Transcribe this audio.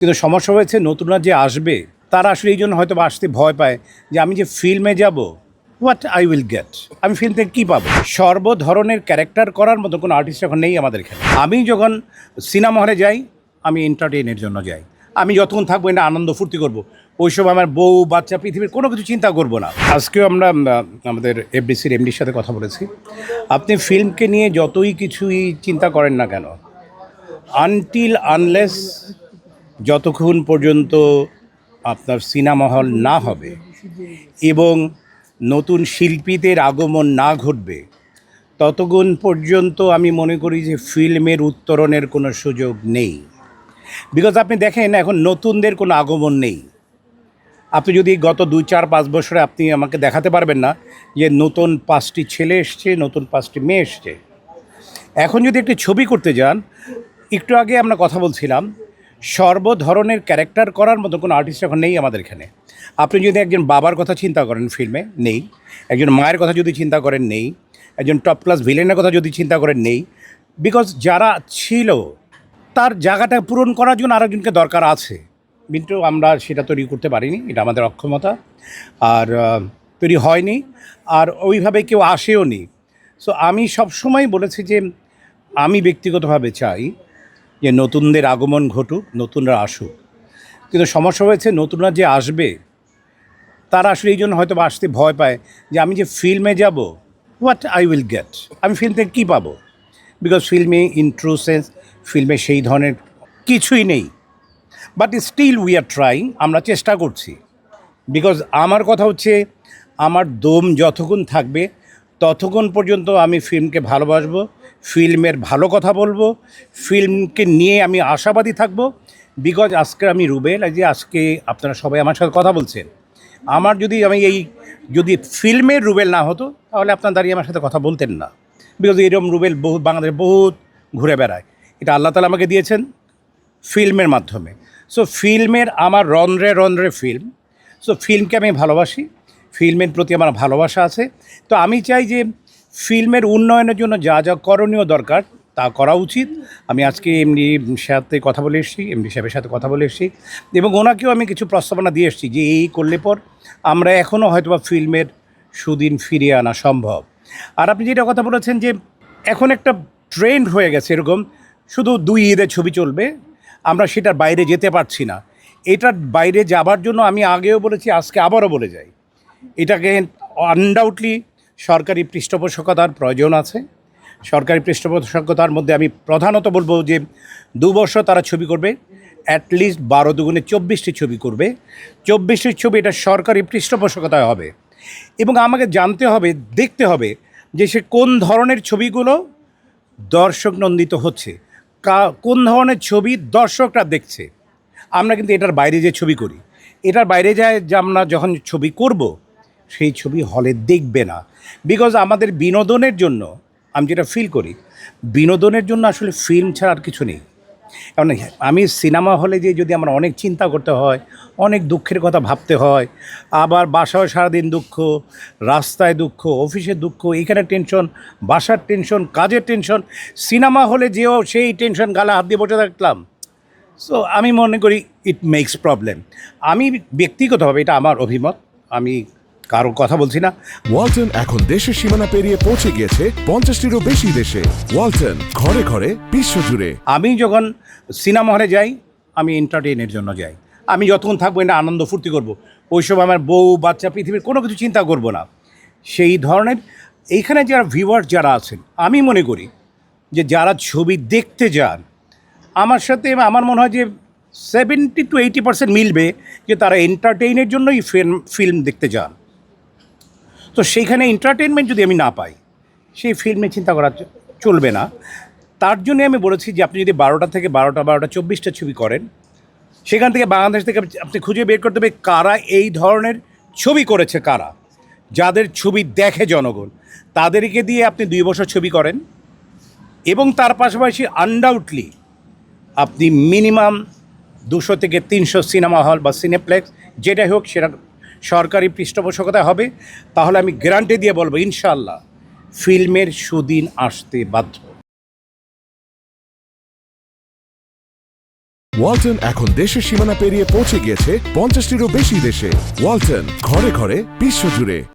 কিন্তু সমস্যা হয়েছে নতুনরা যে আসবে তারা আসলে এই জন্য হয়তো আসতে ভয় পায় যে আমি যে ফিল্মে যাব, হোয়াট আই উইল গেট, আমি ফিল্ম থেকে কী পাবো। সর্ব ধরনের ক্যারেক্টার করার মতো কোনো আর্টিস্ট এখন নেই আমাদের এখানে। আমি যখন সিনেমা হলে যাই আমি এন্টারটেইনের জন্য যাই। আমি যতক্ষণ থাকবো এটা আনন্দ ফুর্তি করবো, ওই সময় আমার বউ বাচ্চা পৃথিবীর কোনো কিছু চিন্তা করবো না। আজকেও আমরা আমাদের এফডিসির এমডির সাথে কথা বলেছি, আপনি ফিল্মকে নিয়ে যতই কিছুই চিন্তা করেন না কেন, আনটিল আনলেস যতক্ষণ পর্যন্ত আপনার সিনেমা হল না হবে এবং নতুন শিল্পীদের আগমন না ঘটবে ততক্ষণ পর্যন্ত আমি মনে করি যে ফিল্মের উত্তরণের কোনো সুযোগ নেই। বিকজ আপনি দেখেন এখন নতুনদের কোনো আগমন নেই। আপনি যদি গত 2-4-5 বছরে আপনি আমাকে দেখাতে পারবেন না যে নতুন 5টি ছেলে এসছে, নতুন 5টি মেয়ে এসছে। এখন যদি একটি ছবি করতে যান, একটু আগে আমরা কথা বলছিলাম, সর্ব ধরনের ক্যারেক্টার করার মতো কোনো আর্টিস্ট এখন নেই আমাদের এখানে। আপনি যদি একজন বাবার কথা চিন্তা করেন ফিল্মে, নেই। একজন মায়ের কথা যদি চিন্তা করেন, নেই। একজন টপ ক্লাস ভিলেনের কথা যদি চিন্তা করেন, নেই। বিকজ যারা ছিল তার জায়গাটা পূরণ করার জন্য আরেকজনকে দরকার আছে, কিন্তু আমরা সেটা তৈরি করতে পারিনি, এটা আমাদের অক্ষমতা। আর তৈরি হয়নি, আর ওইভাবে কেউ আসেও নি। সো আমি সবসময় বলেছি যে আমি ব্যক্তিগতভাবে চাই যে নতুনদের আগমন ঘটুক, নতুনরা আসুক। কিন্তু সমস্যা হয়েছে নতুনরা যে আসবে তারা আসলে এই জন্য হয়তো আসতে ভয় পায় যে আমি যে ফিল্মে যাব, হোয়াট আই উইল গেট, আমি ফিল্ম থেকে কী পাবো। বিকজ ফিল্মে ইন ট্রু সেন্স ফিল্মে সেই ধরনের কিছুই নেই। But still we are trying, আমরা চেষ্টা করছি। বিকজ আমার কথা হচ্ছে আমার দম যতক্ষণ থাকবে ততক্ষণ পর্যন্ত আমি ফিল্মকে ভালোবাসবো, ফিল্মের ভালো কথা বলবো, ফিল্মকে নিয়ে আমি আশাবাদী থাকবো। বিকজ আজকে আমি রুবেল, যে আজকে আপনারা সবাই আমার সাথে কথা বলছেন, আমার যদি ফিল্মের রুবেল না হতো তাহলে আপনার দাঁড়িয়ে আমার সাথে কথা বলতেন না। বিকজ এরকম রুবেল বাংলাদেশে বহুত ঘুরে বেড়ায়, এটা আল্লাহ তাআলা আমাকে দিয়েছেন ফিল্মের মাধ্যমে। সো ফিল্মের আমার রন্ধ্রে রন্ধ্রে ফিল্ম। সো ফিল্মকে আমি ভালোবাসি, ফিল্মের প্রতি আমার ভালোবাসা আছে। তো আমি চাই যে ফিল্মের উন্নয়নের জন্য যা যা করণীয় দরকার তা করা উচিত। আমি আজকে এমডি সাথে কথা বলে এসেছি, এমডি সাহেবের সাথে কথা বলে এসেছি, এবং ওনাকেও আমি কিছু প্রস্তাবনা দিয়ে এসেছি যে এই করলে পর আমরা এখনও হয়তোবা ফিল্মের সুদিন ফিরিয়ে আনা সম্ভব। আর আপনি যেটা কথা বলেছেন যে এখন একটা ট্রেন্ড হয়ে গেছে এরকম, শুধু 2 ঈদের ছবি চলবে, আমরা সেটার বাইরে যেতে পারছি না। এটার বাইরে যাবার জন্য আমি আগেও বলেছি, আজকে আবারও বলে যাই, এটাকে আনডাউটলি সরকারি পৃষ্ঠপোষকতার প্রয়োজন আছে। সরকারি পৃষ্ঠপোষকতার মধ্যে আমি প্রধানত বলবো যে 2 বছর তারা ছবি করবে, অ্যাটলিস্ট 12 দুগুণে 24টি ছবি করবে। 24টি ছবি এটা সরকারি পৃষ্ঠপোষকতায় হবে, এবং আমাকে জানতে হবে, দেখতে হবে যে সে কোন ধরনের ছবিগুলো দর্শক নন্দিত হচ্ছে, কোন ধরনের ছবি দর্শকরা দেখছে। আমরা কিন্তু এটার বাইরে যে ছবি করি, এটার বাইরে যায় যে আমরা যখন ছবি করব সেই ছবি হলে দেখবে না। বিকজ আমাদের বিনোদনের জন্য, আমি যেটা ফিল করি, বিনোদনের জন্য আসলে ফিল্ম ছাড়া আর কিছু নেই। কারণ আমি সিনেমা হলে যে যদি আমার অনেক চিন্তা করতে হয়, অনেক দুঃখের কথা ভাবতে হয়, আবার বাসায় সারাদিন দুঃখ, রাস্তায় দুঃখ, অফিসের দুঃখ, এখানে টেনশন, বাসার টেনশন, কাজের টেনশন, সিনেমা হলে যেও সেই টেনশন গালে হাত দিয়ে বসে থাকলাম। সো আমি মনে করি ইট মেক্স প্রবলেম। আমি ব্যক্তিগতভাবে, এটা আমার অভিমত, আমি কারো কথা বলছি না। ওয়ালটন এখন দেশের সীমানা পেরিয়ে পৌঁছে গিয়েছে 50টিরও বেশি দেশে। ওয়ালটন, ঘরে ঘরে বিশ্বজুড়ে। আমি যখন সিনেমা হলে যাই আমি এন্টারটেইনের জন্য যাই। আমি যতক্ষণ থাকবো এটা আনন্দ ফুর্তি করব, ওই সময় আমার বউ বাচ্চা পৃথিবীর কোনো কিছু চিন্তা করব না। সেই ধরনের এইখানে যারা ভিউয়ার্স যারা আছেন, আমি মনে করি যে যারা ছবি দেখতে যান আমার সাথে, আমার মনে হয় যে 70-80% মিলবে যে তারা এন্টারটেইনের জন্যই ফিল্ম দেখতে যান। তো সেইখানে এন্টারটেনমেন্ট যদি আমি না পাই, সেই ফিল্মে চিন্তা করা চলবে না। তার জন্যে আমি বলেছি যে আপনি যদি 12টা থেকে 24টা ছবি করেন, সেখান থেকে বাংলাদেশ থেকে আপনি খুঁজে বের করতে হবে কারা এই ধরনের ছবি করেছে, কারা, যাদের ছবি দেখে জনগণ, তাদেরকে দিয়ে আপনি 2 বছর ছবি করেন, এবং তার পাশাপাশি আনডাউটলি আপনি মিনিমাম 200 থেকে 300 সিনেমা হল বা সিনেপ্লেক্স যেটাই হোক সেটা সরকারি পৃষ্ঠপোষকতায় হবে। তাহলে আমি গ্যারান্টি দিয়ে বলবো ইনশাআল্লাহ ফিল্মের সুদিন আসতে বাধ্য। ওয়ালটন এখন দেশের সীমানা পেরিয়ে পৌঁছে গিয়েছে 50টিরও বেশি দেশে। ওয়ালটন, ঘরে ঘরে বিশ্বজুড়ে।